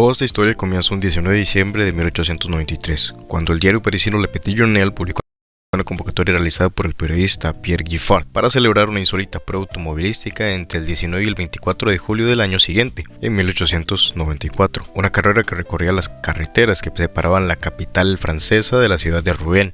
Toda esta historia comienza un 19 de diciembre de 1893, cuando el diario parisino Le Petit Journal publicó una convocatoria realizada por el periodista Pierre Giffard para celebrar una insólita prueba automovilística entre el 19 y el 24 de julio del año siguiente, en 1894, una carrera que recorría las carreteras que separaban la capital francesa de la ciudad de Rouen,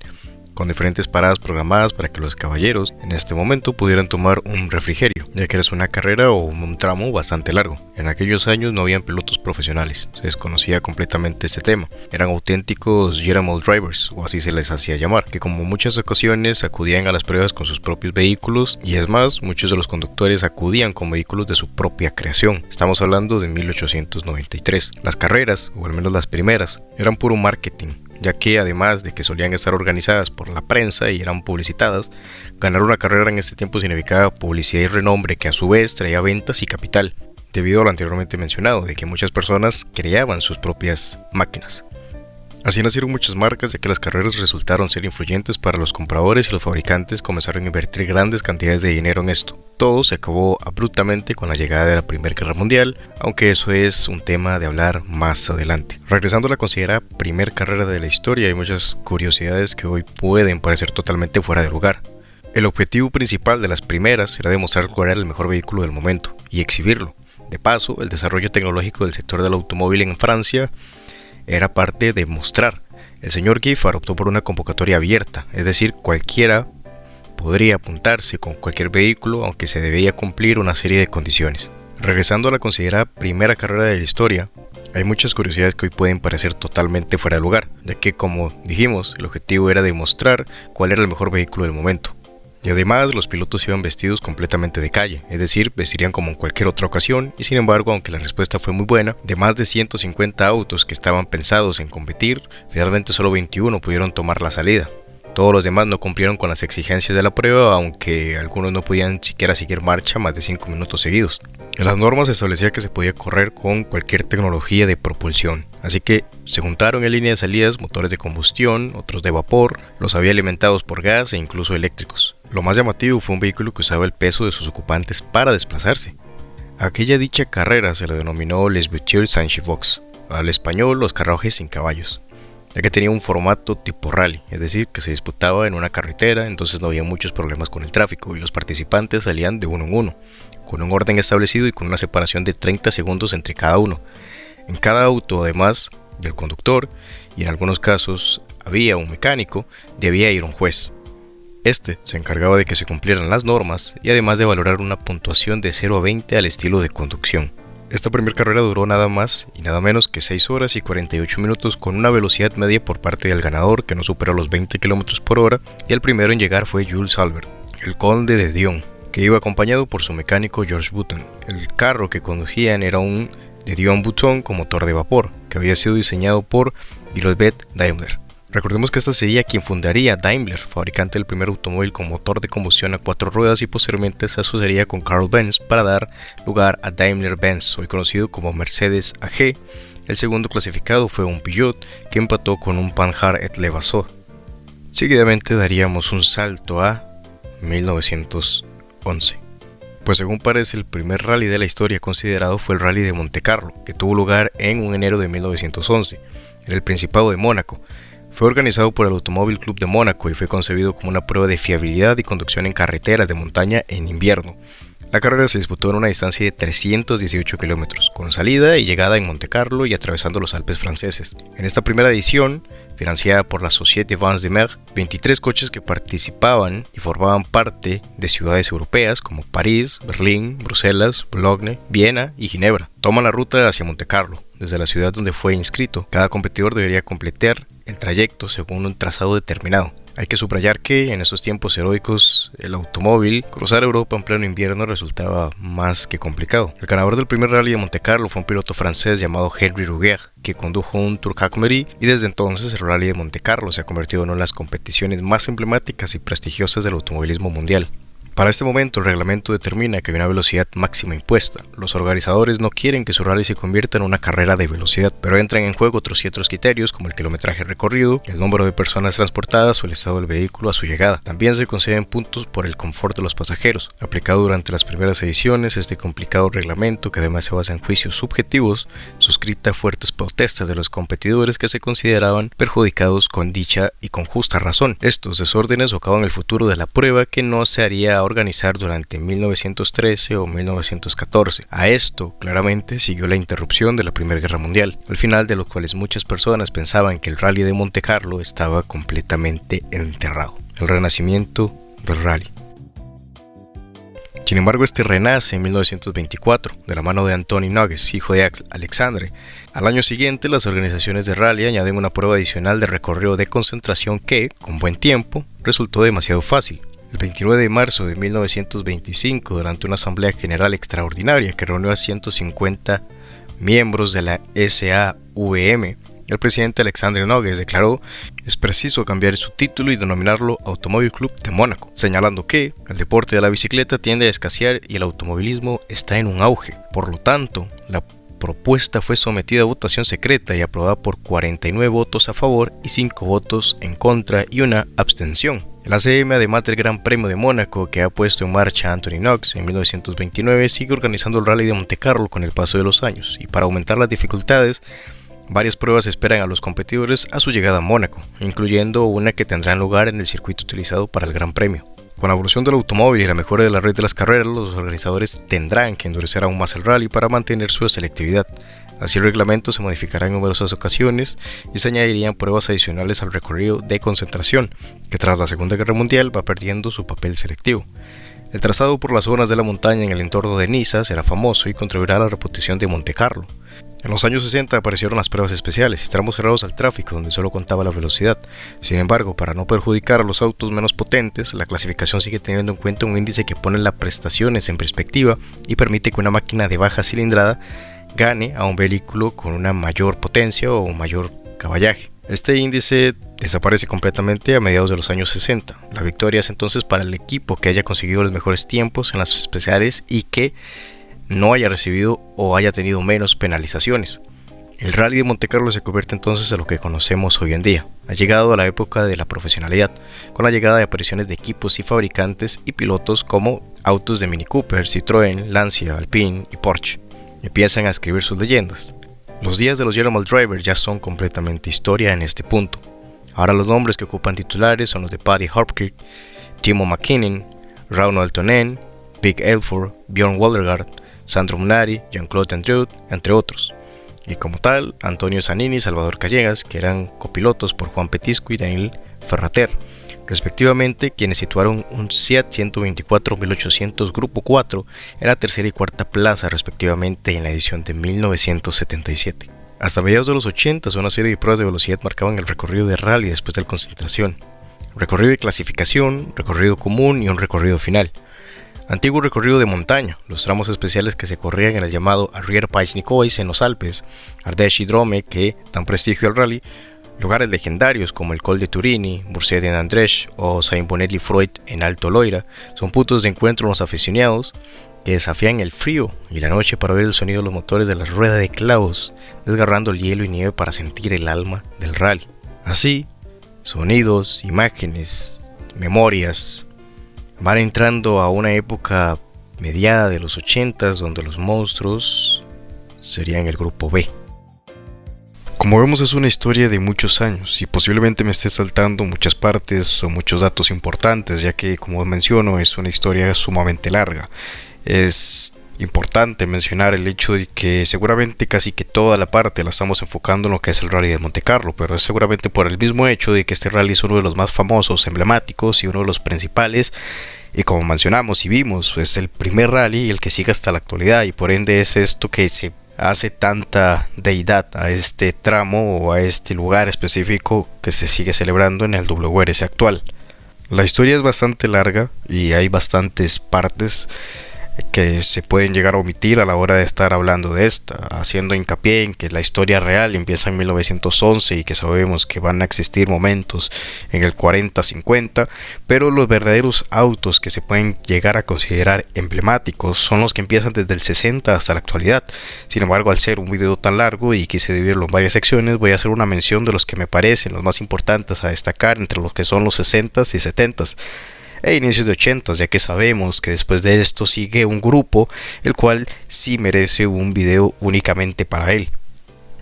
con diferentes paradas programadas para que los caballeros en este momento pudieran tomar un refrigerio, ya que era una carrera o un tramo bastante largo. En aquellos años no habían pilotos profesionales, se desconocía completamente este tema, eran auténticos General Drivers, o así se les hacía llamar, que como muchas ocasiones acudían a las pruebas con sus propios vehículos, y es más, muchos de los conductores acudían con vehículos de su propia creación. Estamos hablando de 1893. Las carreras, o al menos las primeras, eran puro marketing, ya que además de que solían estar organizadas por la prensa y eran publicitadas, ganar una carrera en este tiempo significaba publicidad y renombre, que a su vez traía ventas y capital, debido a lo anteriormente mencionado, de que muchas personas creaban sus propias máquinas. Así nacieron muchas marcas, ya que las carreras resultaron ser influyentes para los compradores y los fabricantes comenzaron a invertir grandes cantidades de dinero en esto. Todo se acabó abruptamente con la llegada de la Primera Guerra Mundial, aunque eso es un tema de hablar más adelante. Regresando a la considerada primera carrera de la historia, hay muchas curiosidades que hoy pueden parecer totalmente fuera de lugar. El objetivo principal de las primeras era demostrar cuál era el mejor vehículo del momento y exhibirlo. De paso, el desarrollo tecnológico del sector del automóvil en Francia era parte de mostrar. El señor Giffard optó por una convocatoria abierta, es decir, cualquiera podría apuntarse con cualquier vehículo, aunque se debía cumplir una serie de condiciones. Regresando a la considerada primera carrera de la historia, hay muchas curiosidades que hoy pueden parecer totalmente fuera de lugar, ya que, como dijimos, el objetivo era demostrar cuál era el mejor vehículo del momento. Y además los pilotos iban vestidos completamente de calle, es decir, vestirían como en cualquier otra ocasión, y sin embargo, aunque la respuesta fue muy buena, de más de 150 autos que estaban pensados en competir, finalmente solo 21 pudieron tomar la salida. Todos los demás no cumplieron con las exigencias de la prueba, aunque algunos no podían siquiera seguir marcha más de 5 minutos seguidos. En las normas se establecía que se podía correr con cualquier tecnología de propulsión, así que se juntaron en línea de salidas motores de combustión, otros de vapor, los había alimentados por gas e incluso eléctricos. Lo más llamativo fue un vehículo que usaba el peso de sus ocupantes para desplazarse. A aquella dicha carrera se le denominó Les Voitures sans chevaux, al español los carruajes sin caballos, ya que tenía un formato tipo rally, es decir, que se disputaba en una carretera, entonces no había muchos problemas con el tráfico y los participantes salían de uno en uno, con un orden establecido y con una separación de 30 segundos entre cada uno. En cada auto, además del conductor, y en algunos casos había un mecánico, debía ir un juez. Este se encargaba de que se cumplieran las normas y además de valorar una puntuación de 0 a 20 al estilo de conducción. Esta primera carrera duró nada más y nada menos que 6 horas y 48 minutos con una velocidad media por parte del ganador que no superó los 20 km por hora, y el primero en llegar fue Jules Albert, el conde de Dion, que iba acompañado por su mecánico Georges Bouton. El carro que conducían era un de Dion Bouton con motor de vapor, que había sido diseñado por Gilbert Daimler. Recordemos que esta sería quien fundaría Daimler, fabricante del primer automóvil con motor de combustión a 4 ruedas, y posteriormente se asociaría con Carl Benz para dar lugar a Daimler-Benz, hoy conocido como Mercedes AG. El segundo clasificado fue un Peugeot, que empató con un Panhard et Levasseur. Seguidamente daríamos un salto a 1911. Pues según parece, el primer rally de la historia considerado fue el Rally de Montecarlo, que tuvo lugar en enero de 1911, en el Principado de Mónaco. Fue organizado por el Automóvil Club de Mónaco y fue concebido como una prueba de fiabilidad y conducción en carreteras de montaña en invierno. La carrera se disputó en una distancia de 318 kilómetros, con salida y llegada en Montecarlo y atravesando los Alpes franceses. En esta primera edición, financiada por la Société Vans de Mer, 23 coches que participaban y formaban parte de ciudades europeas como París, Berlín, Bruselas, Bologne, Viena y Ginebra toman la ruta hacia Montecarlo. Desde la ciudad donde fue inscrito, cada competidor debería completar el trayecto según un trazado determinado. Hay que subrayar que en estos tiempos heroicos el automóvil, cruzar Europa en pleno invierno resultaba más que complicado. El ganador del primer rally de Montecarlo fue un piloto francés llamado Henri Ruger, que condujo un Tour-Jacquemery, y desde entonces el rally de Montecarlo se ha convertido en una de las competiciones más emblemáticas y prestigiosas del automovilismo mundial. Para este momento, el reglamento determina que hay una velocidad máxima impuesta. Los organizadores no quieren que su rally se convierta en una carrera de velocidad, pero entran en juego otros ciertos criterios como el kilometraje recorrido, el número de personas transportadas o el estado del vehículo a su llegada. También se conceden puntos por el confort de los pasajeros. Aplicado durante las primeras ediciones, este complicado reglamento, que además se basa en juicios subjetivos, suscita fuertes protestas de los competidores que se consideraban perjudicados con dicha y con justa razón. Estos desórdenes socavan el futuro de la prueba, que no se haría organizar durante 1913 o 1914. A esto claramente siguió la interrupción de la Primera Guerra Mundial, al final de lo cuales muchas personas pensaban que el Rally de Montecarlo estaba completamente enterrado. El renacimiento del rally. Sin embargo, este renace en 1924, de la mano de Antoni Nogues, hijo de Alexandre. Al año siguiente, las organizaciones de rally añaden una prueba adicional de recorrido de concentración que, con buen tiempo, resultó demasiado fácil. El 29 de marzo de 1925, durante una asamblea general extraordinaria que reunió a 150 miembros de la SAVM, el presidente Alexandre Nogues declaró: es preciso cambiar su título y denominarlo Automóvil Club de Mónaco, señalando que el deporte de la bicicleta tiende a escasear y el automovilismo está en un auge. Por lo tanto, la propuesta fue sometida a votación secreta y aprobada por 49 votos a favor y 5 votos en contra y una abstención. El ACM, además del Gran Premio de Mónaco que ha puesto en marcha Antoni Nogues en 1929, sigue organizando el Rally de Montecarlo con el paso de los años, y para aumentar las dificultades, varias pruebas esperan a los competidores a su llegada a Mónaco, incluyendo una que tendrá lugar en el circuito utilizado para el Gran Premio. Con la evolución del automóvil y la mejora de la red de las carreras, los organizadores tendrán que endurecer aún más el rally para mantener su selectividad. Así, el reglamento se modificará en numerosas ocasiones y se añadirían pruebas adicionales al recorrido de concentración, que tras la Segunda Guerra Mundial va perdiendo su papel selectivo. El trazado por las zonas de la montaña en el entorno de Niza será famoso y contribuirá a la reputación de Montecarlo. En los años 60 aparecieron las pruebas especiales, tramos cerrados al tráfico donde solo contaba la velocidad. Sin embargo, para no perjudicar a los autos menos potentes, la clasificación sigue teniendo en cuenta un índice que pone las prestaciones en perspectiva y permite que una máquina de baja cilindrada gane a un vehículo con una mayor potencia o un mayor caballaje. Este índice desaparece completamente a mediados de los años 60. La victoria es entonces para el equipo que haya conseguido los mejores tiempos en las especiales y que no haya recibido o haya tenido menos penalizaciones. El Rally de Montecarlo se convierte entonces en lo que conocemos hoy en día. Ha llegado a la época de la profesionalidad, con la llegada de apariciones de equipos y fabricantes y pilotos como autos de Mini Cooper, Citroën, Lancia, Alpine y Porsche. Empiezan a escribir sus leyendas. Los días de los General Drivers ya son completamente historia en este punto. Ahora los nombres que ocupan titulares son los de Paddy Hopkirk, Timo McKinnon, Rauno Altonen, Big Elford, Björn Waldergaard, Sandro Munari, Jean-Claude Andrew, entre otros. Y como tal, Antonio Zanini y Salvador Callejas, que eran copilotos por Juan Petisco y Daniel Ferrater, respectivamente, quienes situaron un Seat 124 1800 Grupo 4 en la tercera y cuarta plaza respectivamente en la edición de 1977. Hasta mediados de los 80, una serie de pruebas de velocidad marcaban el recorrido de rally después de la concentración: recorrido de clasificación, recorrido común y un recorrido final. Antiguo recorrido de montaña, los tramos especiales que se corrían en el llamado Arrière Pays-Nicois en los Alpes, Ardèche y Drôme, que dan prestigio al rally, lugares legendarios como el Col de Turini, Bourset en Andrés o Saint-Bonnet-Lefroy en Alto Loira, son puntos de encuentro de los aficionados que desafían el frío y la noche para oír el sonido de los motores de la rueda de clavos, desgarrando el hielo y nieve para sentir el alma del rally. Así, sonidos, imágenes, memorias van entrando a una época mediada de los 80s donde los monstruos serían el grupo B. Como vemos, es una historia de muchos años y posiblemente me esté saltando muchas partes o muchos datos importantes, ya que, como menciono, es una historia sumamente larga. Es importante mencionar el hecho de que seguramente casi que toda la parte la estamos enfocando en lo que es el Rally de Montecarlo, pero es seguramente por el mismo hecho de que este rally es uno de los más famosos, emblemáticos y uno de los principales, y como mencionamos y vimos, es el primer rally y el que sigue hasta la actualidad, y por ende es esto que se hace tanta deidad a este tramo o a este lugar específico que se sigue celebrando en el WRC actual. La historia es bastante larga y hay bastantes partes. que se pueden llegar a omitir a la hora de estar hablando de esta, haciendo hincapié en que la historia real empieza en 1911 y que sabemos que van a existir momentos en el 40-50, pero los verdaderos autos que se pueden llegar a considerar emblemáticos son los que empiezan desde el 60 hasta la actualidad. Sin embargo, al ser un video tan largo y quise dividirlo en varias secciones, voy a hacer una mención de los que me parecen los más importantes a destacar entre los que son los 60s y 70s e inicios de 80, ya que sabemos que después de esto sigue un grupo el cual sí merece un video únicamente para él.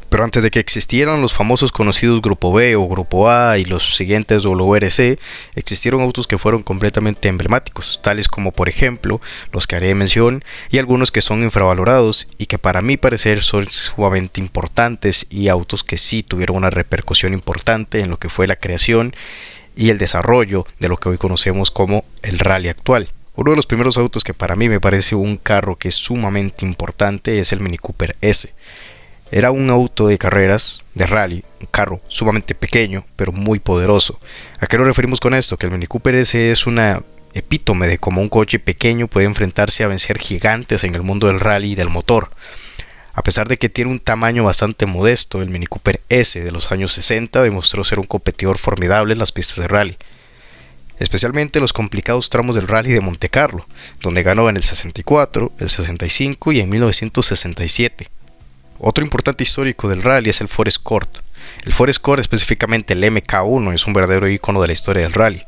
Pero antes de que existieran los famosos conocidos Grupo B o Grupo A y los siguientes WRC, existieron autos que fueron completamente emblemáticos, tales como por ejemplo los que haré mención y algunos que son infravalorados y que para mi parecer son sumamente importantes, y autos que sí tuvieron una repercusión importante en lo que fue la creación y el desarrollo de lo que hoy conocemos como el rally actual. Uno de los primeros autos que para mí me parece un carro que es sumamente importante es el Mini Cooper S. Era un auto de carreras, de rally, un carro sumamente pequeño pero muy poderoso. ¿A qué nos referimos con esto? Que el Mini Cooper S es una epítome de cómo un coche pequeño puede enfrentarse a vencer gigantes en el mundo del rally y del motor. A pesar de que tiene un tamaño bastante modesto, el Mini Cooper S de los años 60 demostró ser un competidor formidable en las pistas de rally, especialmente en los complicados tramos del rally de Monte Carlo, donde ganó en el 64, el 65 y en 1967. Otro importante histórico del rally es el Ford Escort. El Ford Escort, específicamente el MK1, es un verdadero ícono de la historia del rally.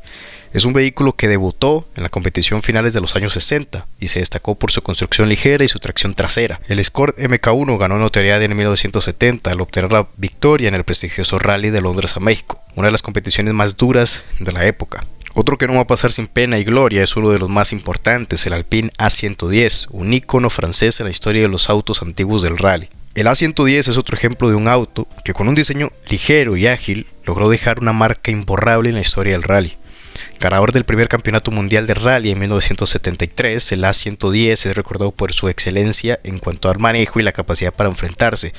Es un vehículo que debutó en la competición finales de los años 60 y se destacó por su construcción ligera y su tracción trasera. El Escort MK1 ganó notoriedad en 1970 al obtener la victoria en el prestigioso Rally de Londres a México, una de las competiciones más duras de la época. Otro que no va a pasar sin pena y gloria es uno de los más importantes, el Alpine A110, un ícono francés en la historia de los autos antiguos del rally. El A110 es otro ejemplo de un auto que con un diseño ligero y ágil logró dejar una marca imborrable en la historia del rally. Ganador del primer campeonato mundial de rally en 1973, el A110 es recordado por su excelencia en cuanto al manejo y la capacidad para enfrentarse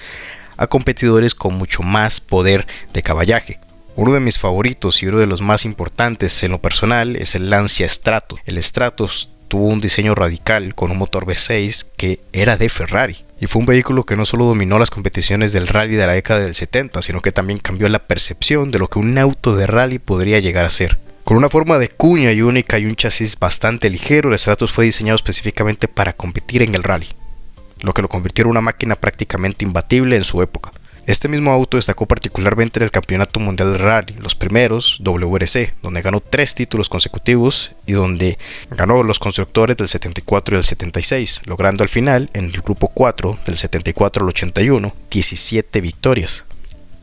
a competidores con mucho más poder de caballaje. Uno de mis favoritos y uno de los más importantes en lo personal es el Lancia Stratos. El Stratos tuvo un diseño radical con un motor V6 que era de Ferrari, y fue un vehículo que no solo dominó las competiciones del rally de la década del 70, sino que también cambió la percepción de lo que un auto de rally podría llegar a ser. Con una forma de cuña y única y un chasis bastante ligero, el Stratos fue diseñado específicamente para competir en el rally, lo que lo convirtió en una máquina prácticamente imbatible en su época. Este mismo auto destacó particularmente en el Campeonato Mundial de Rally, los primeros WRC, donde ganó 3 títulos consecutivos y donde ganó los constructores del 74 y del 76, logrando al final, en el grupo 4, del 74 al 81, 17 victorias.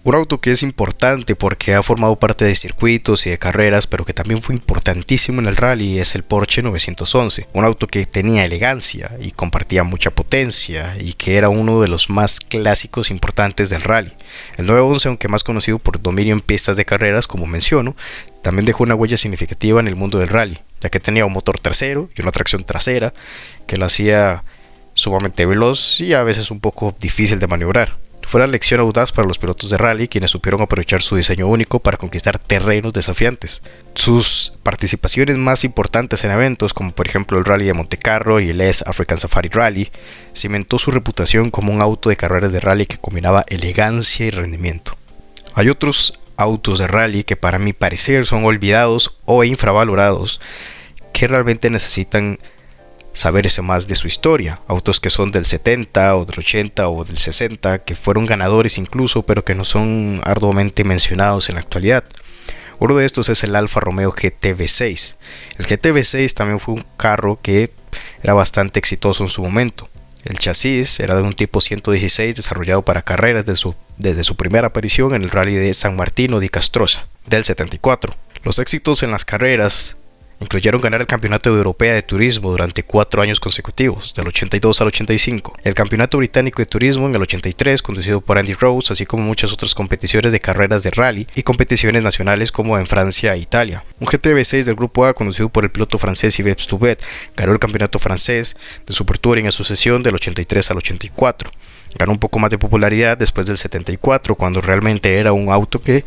Un auto que es importante porque ha formado parte de circuitos y de carreras, pero que también fue importantísimo en el rally, es el Porsche 911. Un auto que tenía elegancia y compartía mucha potencia y que era uno de los más clásicos importantes del rally. El 911, aunque más conocido por dominio en pistas de carreras, como menciono, también dejó una huella significativa en el mundo del rally, ya que tenía un motor trasero y una tracción trasera que lo hacía sumamente veloz y a veces un poco difícil de maniobrar. Fue una lección audaz para los pilotos de rally, quienes supieron aprovechar su diseño único para conquistar terrenos desafiantes. Sus participaciones más importantes en eventos, como por ejemplo el Rally de Monte Carlo y el East African Safari Rally, cimentó su reputación como un auto de carreras de rally que combinaba elegancia y rendimiento. Hay otros autos de rally que para mi parecer son olvidados o infravalorados, que realmente necesitan saberse más de su historia. Autos que son del 70 o del 80 o del 60, que fueron ganadores incluso, pero que no son arduamente mencionados en la actualidad. Uno de estos es el Alfa Romeo GT V6. El GT V6 también fue un carro que era bastante exitoso en su momento. El chasis era de un tipo 116 desarrollado para carreras desde su primera aparición en el Rally de San Martino di Castrosa del 74. Los éxitos en las carreras incluyeron ganar el Campeonato Europeo de Turismo durante 4 años consecutivos, del 82 al 85, el Campeonato Británico de Turismo en el 83, conducido por Andy Rose, así como muchas otras competiciones de carreras de rally y competiciones nacionales como en Francia e Italia. Un GT V6 del Grupo A, conducido por el piloto francés Yves Stubet, ganó el Campeonato Francés de Super Touring en sucesión del 83 al 84. Ganó un poco más de popularidad después del 74, cuando realmente era un auto que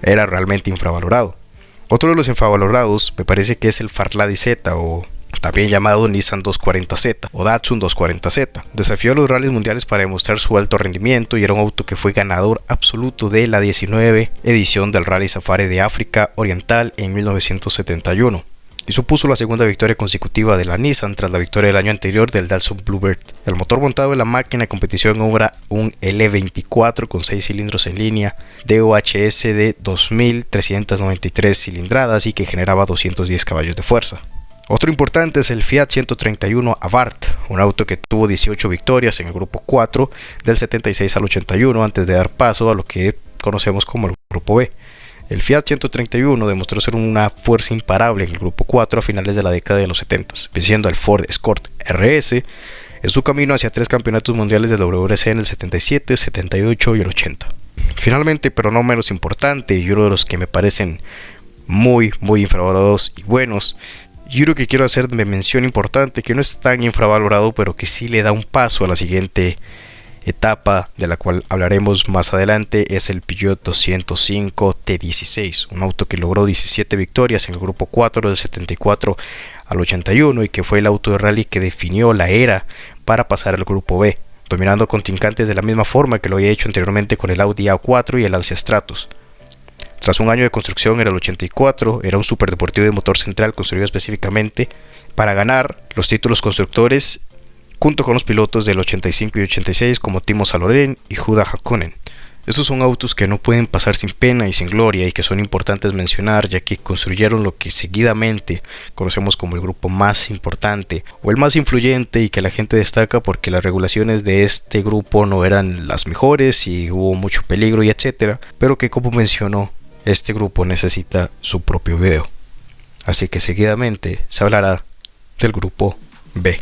era realmente infravalorado. Otro de los infravalorados me parece que es el Fairlady Z o también llamado Nissan 240Z o Datsun 240Z. Desafió a los rallies mundiales para demostrar su alto rendimiento y era un auto que fue ganador absoluto de la 19 edición del Rally Safari de África Oriental en 1971. Y supuso la segunda victoria consecutiva de la Nissan tras la victoria del año anterior del Datsun Bluebird. El motor montado en la máquina de competición era un L24 con 6 cilindros en línea DOHS de 2.393 cilindradas y que generaba 210 caballos de fuerza. Otro importante es el Fiat 131 Abarth, un auto que tuvo 18 victorias en el grupo 4 del 76 al 81 antes de dar paso a lo que conocemos como el grupo B. El Fiat 131 demostró ser una fuerza imparable en el grupo 4 a finales de la década de los 70, venciendo al Ford Escort RS en su camino hacia 3 campeonatos mundiales del WRC en el 77, 78 y el 80. Finalmente, pero no menos importante, y uno de los que me parecen muy infravalorados y buenos, y uno que quiero hacer de mención importante, que no es tan infravalorado, pero que sí le da un paso a la siguiente etapa de la cual hablaremos más adelante, es el Peugeot 205 T16, un auto que logró 17 victorias en el grupo 4 del 74 al 81 y que fue el auto de rally que definió la era para pasar al grupo B, dominando contrincantes de la misma forma que lo había hecho anteriormente con el Audi A4 y el Lancia Stratos. Tras un año de construcción en el 84, era un superdeportivo de motor central construido específicamente para ganar los títulos constructores junto con los pilotos del 85 y 86 como Timo Salonen y Huda Hakkonen. Esos son autos que no pueden pasar sin pena y sin gloria y que son importantes mencionar, ya que construyeron lo que seguidamente conocemos como el grupo más importante o el más influyente y que la gente destaca porque las regulaciones de este grupo no eran las mejores y hubo mucho peligro y etcétera, pero que, como mencionó, este grupo necesita su propio video. Así que seguidamente se hablará del grupo B.